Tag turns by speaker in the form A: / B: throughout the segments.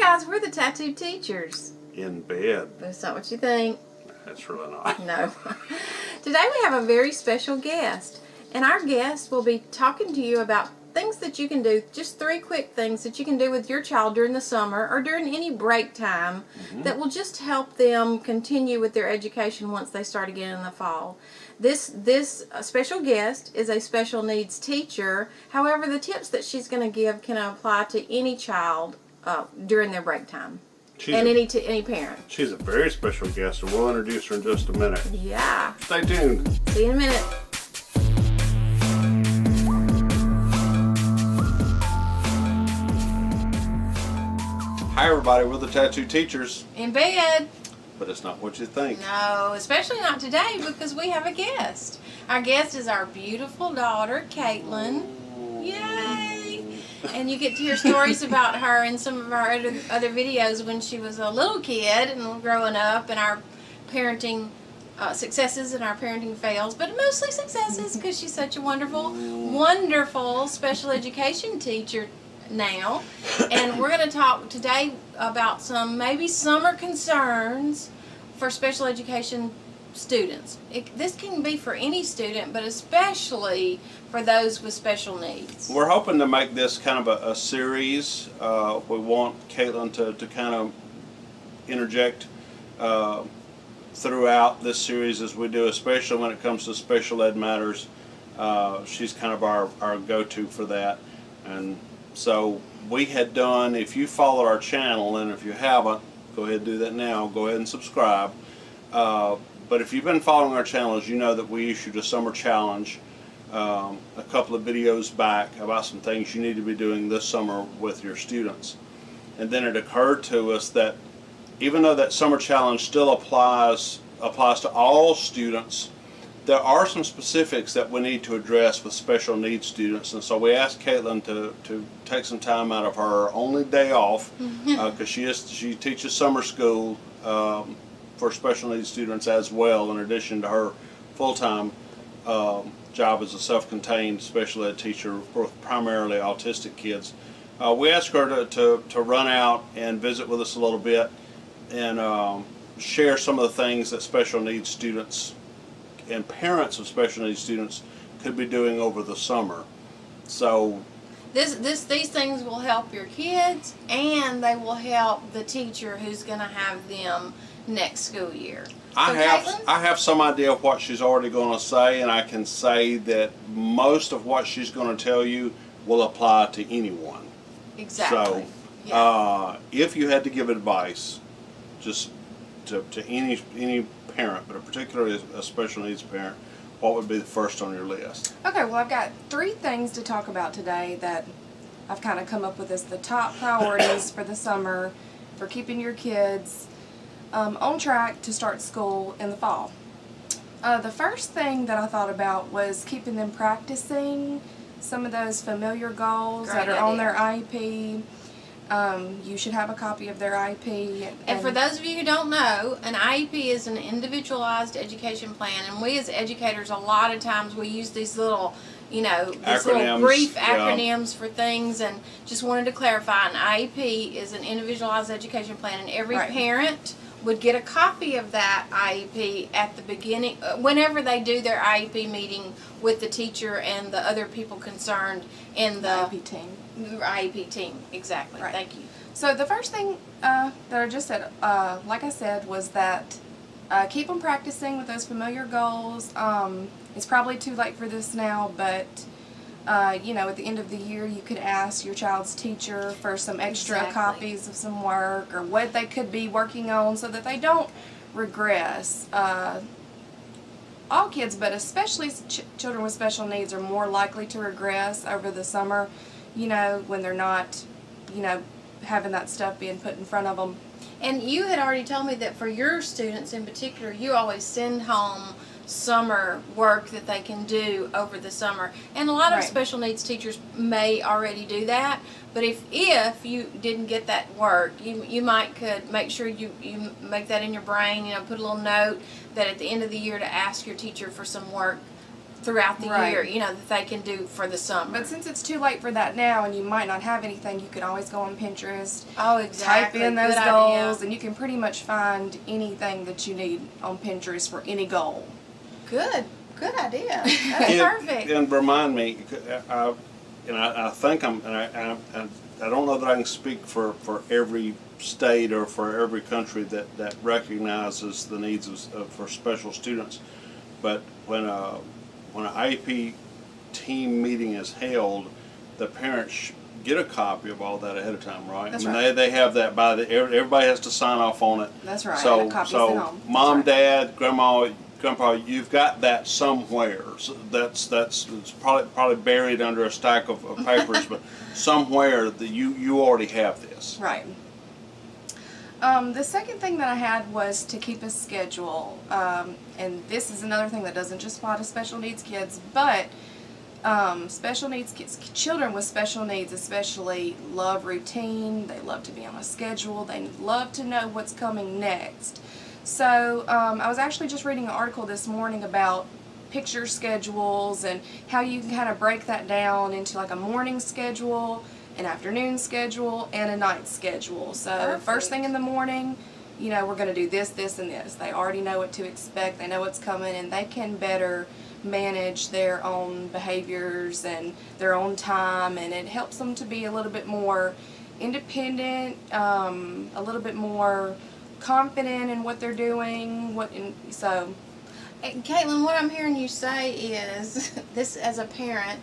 A: Hi guys, we're the Tattoo Teachers.
B: In bed.
A: That's not what you think.
B: That's really not.
A: No. Today we have a very special guest. And our guest will be talking to you about things that you can do, just 3 quick things that you can do with your child during the summer or during any break time that will just help them continue with their education once they start again in the fall. This special guest is a special needs teacher. However, the tips that she's going to give can apply to any child during their break time. Any parent.
B: She's a very special guest, and we'll introduce her in just a minute.
A: Yeah.
B: Stay tuned.
A: See you in a minute.
B: Hi everybody, we're the Tattoo Teachers.
A: In bed.
B: But it's not what you think.
A: No, especially not today because we have a guest. Our guest is our beautiful daughter, Katelin. Yay! And you get to hear stories about her in some of our other videos when she was a little kid and growing up, and our parenting successes and our parenting fails, but mostly successes because she's such a wonderful, wonderful special education teacher now. And we're going to talk today about some maybe summer concerns for special education students. This can be for any student, but especially for those with special needs.
B: We're hoping to make this kind of a series. We want Katelin to kind of interject throughout this series as we do, especially when it comes to special ed matters. She's kind of our go-to for that. And so we had done, if you followed our channel, and if you haven't, go ahead and do that now. Go ahead and subscribe. But if you've been following our channels, you know that we issued a summer challenge a couple of videos back about some things you need to be doing this summer with your students. And then it occurred to us that even though that summer challenge still applies to all students, there are some specifics that we need to address with special needs students. And so we asked Katelin to take some time out of her only day off, because she teaches summer school for special needs students as well, in addition to her full-time job as a self-contained special ed teacher for primarily autistic kids. We asked her to run out and visit with us a little bit and share some of the things that special needs students and parents of special needs students could be doing over the summer. So
A: these things will help your kids, and they will help the teacher who's going to have them next school year.
B: I have some idea of what she's already going to say, and I can say that most of what she's going to tell you will apply to anyone.
A: Exactly.
B: So if you had to give advice just to any parent, but particularly a special needs parent, what would be the first on your list?
C: Okay, well, I've got 3 things to talk about today that I've kind of come up with as the top priorities for the summer for keeping your kids on track to start school in the fall. The first thing that I thought about was keeping them practicing some of those familiar goals that are on their IEP. You should have a copy of their IEP.
A: And for those of you who don't know, an IEP is an individualized education plan, and we as educators, a lot of times we use these little, these little brief acronyms for things, and just wanted to clarify, an IEP is an individualized education plan, and every parent would get a copy of that IEP at the beginning, whenever they do their IEP meeting with the teacher and the other people concerned in the
C: IEP team.
A: IEP team, exactly.
C: Right.
A: Thank you.
C: So the first thing that I just said, like I said, was that keep them practicing with those familiar goals. It's probably too late for this now, but at the end of the year you could ask your child's teacher for some extra copies of some work or what they could be working on so that they don't regress. All kids, but especially children with special needs, are more likely to regress over the summer, when they're not, having that stuff being put in front of them.
A: And you had already told me that for your students in particular, you always send home summer work that they can do over the summer. And a lot of special needs teachers may already do that, but if you didn't get that work, you might could make sure you make that in your brain, put a little note that at the end of the year to ask your teacher for some work throughout the
C: Right.
A: year, you know, that they can do for the summer.
C: But since it's too late for that now and you might not have anything, you can always go on Pinterest,
A: oh, exactly.
C: type in those
A: Good
C: goals,
A: idea.
C: and you can pretty much find anything that you need on Pinterest for any goal.
A: Good idea. That's
B: And-
A: perfect.
B: And remind me, I think and I don't know that I can speak for every state or for every country that recognizes the needs for special students, but when an IEP team meeting is held, the parents get a copy of all that ahead of time, right?
C: That's
B: I mean,
C: right.
B: they have that everybody has to sign off on it.
C: That's right.
B: So,
C: and a copy sent
B: so
C: home. That's
B: mom,
C: right.
B: dad, grandpa, you've got that somewhere. So it's probably buried under a stack of papers, but somewhere that you already have this.
C: Right. The second thing that I had was to keep a schedule, and this is another thing that doesn't just apply to special needs kids, but special needs kids, children with special needs especially love routine. They love to be on a schedule. They love to know what's coming next. So I was actually just reading an article this morning about picture schedules and how you can kind of break that down into like a morning schedule, an afternoon schedule, and a night schedule. So
A: Perfect.
C: first thing in the morning, you know, we're going to do this, this, and this. They already know what to expect. They know what's coming, and they can better manage their own behaviors and their own time, and it helps them to be a little bit more independent, a little bit more confident in what they're doing. So
A: And Caitlin, what I'm hearing you say is this: as a parent,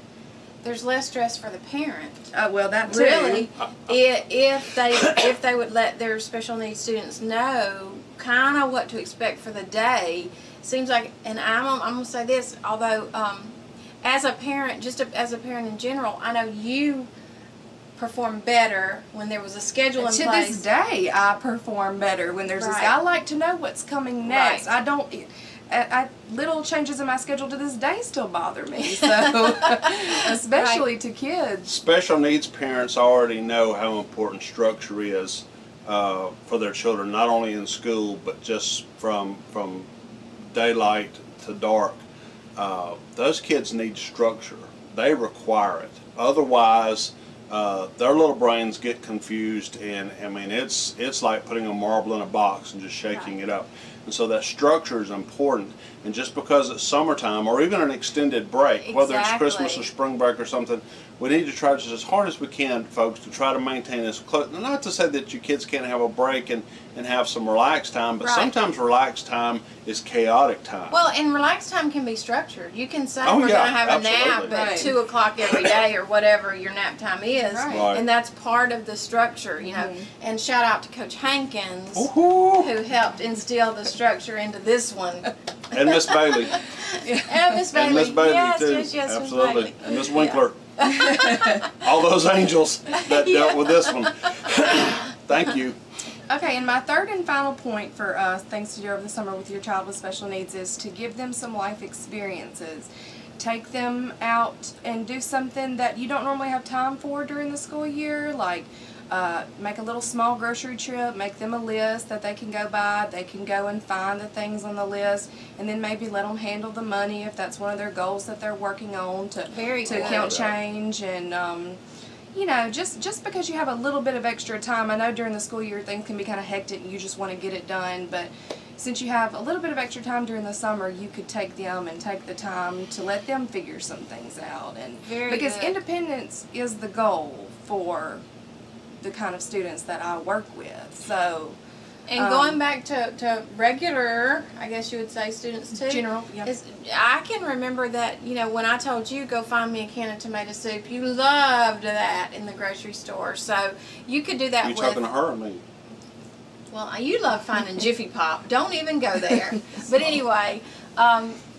A: there's less stress for the parent.
C: well, that too.
A: Really, if they would let their special needs students know kind of what to expect for the day, seems like. And I'm gonna say this, although as a parent, as a parent in general, I know you perform better when there was a schedule in
C: To
A: place.
C: this day, I perform better when there's
A: Right.
C: I like to know what's coming next.
A: Right.
C: I don't. Little changes in my schedule to this day still bother me. So, especially to kids.
B: Special needs parents already know how important structure is for their children, not only in school but just from daylight to dark. Those kids need structure. They require it. Otherwise, their little brains get confused, and I mean it's like putting a marble in a box and just shaking it up. And so that structure is important. And just because it's summertime or even an extended break, whether it's Christmas or
A: Exactly.
B: spring break or something, we need to try just as hard as we can, folks, to try to maintain this close. Not to say that your kids can't have a break and have some relaxed time, but
A: Right.
B: sometimes relaxed time is chaotic time.
A: Well, and relaxed time can be structured. You can say
B: Oh,
A: we're
B: yeah,
A: going to have a nap
B: absolutely.
A: at
C: Right.
A: 2 o'clock every day or whatever your nap time is.
C: Right.
B: Right.
A: And that's part of the structure, you know. And shout out to Coach Hankins,
B: Woohoo!
A: who helped instill the structure into this one.
B: And Miss Bailey.
A: And Miss Bailey.
B: And Miss Bailey
A: yes,
B: too.
A: yes, yes, Miss
B: Absolutely.
A: Bailey.
B: And Miss Winkler. All those angels that dealt with this one. Thank you.
C: Okay, and my third and final point for things to do over the summer with your child with special needs is to give them some life experiences. Take them out and do something that you don't normally have time for during the school year, like make a little small grocery trip, make them a list that they can go by. They can go and find the things on the list, and then maybe let them handle the money if that's one of their goals that they're working on to
A: Very good.
C: account change. And you know, just because you have a little bit of extra time, I know during the school year things can be kind of hectic and you just want to get it done, but since you have a little bit of extra time during the summer, you could take them and take the time to let them figure some things out. And
A: Very
C: because
A: good.
C: independence is the goal for the kind of students that I work with. So
A: And going back to regular, I guess you would say, students too.
C: General, yeah.
A: I can remember that, you know, when I told you go find me a can of tomato soup, you loved that in the grocery store. So you could do that
B: You
A: with.
B: talking to her or me?
A: Well, you love finding Jiffy Pop. Don't even go there. But anyway,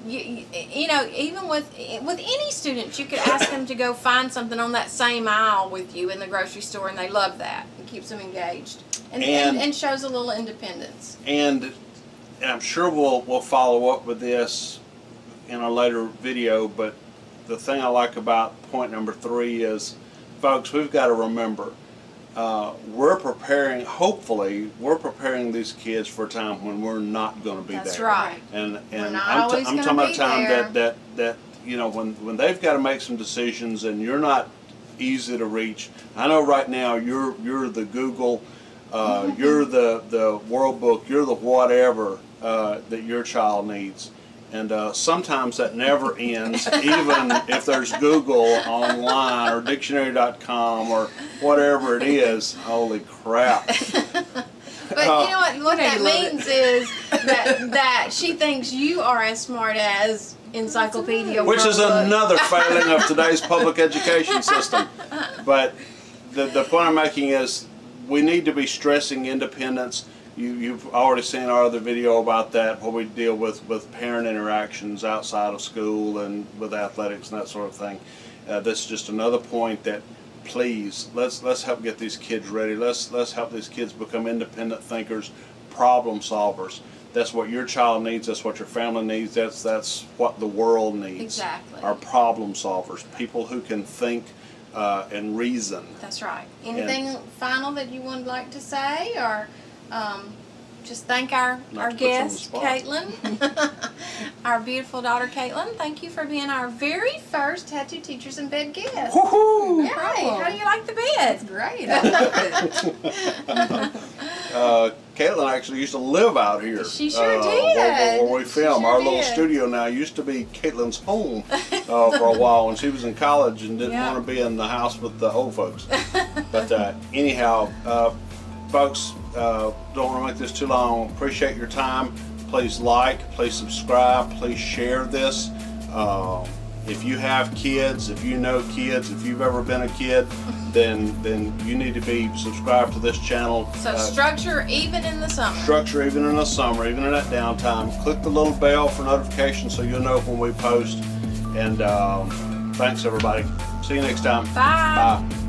A: you know, even with any students, you could ask them to go find something on that same aisle with you in the grocery store, and they love that. It keeps them engaged and shows a little independence.
B: And I'm sure we'll follow up with this in a later video, but the thing I like about point number 3 is, folks, we've got to remember, hopefully we're preparing these kids for a time when we're not going to be
A: That's
B: there.
A: right.
B: And
A: We're not
B: I'm
A: always
B: talking
A: gonna
B: about
A: be
B: a time
A: there.
B: that you know, when they've got to make some decisions and you're not easy to reach. I know right now you're the Google, you're the World Book, you're the whatever that your child needs. And sometimes that never ends, even if there's Google online or dictionary.com or whatever it is. Holy crap.
A: But you know what that means is that she thinks you are as smart as Encyclopedia
B: Which is
A: World Book.
B: another failing of today's public education system. But the point I'm making is we need to be stressing independence. You've already seen our other video about that, where we deal with parent interactions outside of school and with athletics and that sort of thing. This is just another point that, please, let's help get these kids ready. Let's help these kids become independent thinkers, problem solvers. That's what your child needs. That's what your family needs. That's what the world needs.
A: Exactly.
B: Are problem solvers, people who can think and reason.
A: That's right. Anything final that you would like to say, or just thank our guest, Katelin, our beautiful daughter, Katelin. Thank you for being our very first Tattoo Teachers in Bed guest.
B: Woohoo!
A: Yay! How do you like the bed?
C: It's great. I love it.
B: Katelin actually used to live out here.
A: She sure did.
B: Where we film.
A: Sure
B: Our little
A: did.
B: studio now used to be Katelin's home for a while when she was in college and didn't
A: Yeah.
B: want to be in the house with the old folks. But anyhow, folks, don't want to make this too long. Appreciate your time. Please like, please subscribe, please share this. If you have kids, if you know kids, if you've ever been a kid, then you need to be subscribed to this channel.
A: So structure even in the summer.
B: Structure even in the summer, even in that downtime. Click the little bell for notifications so you'll know when we post. And thanks everybody. See you next time.
A: Bye.
B: Bye.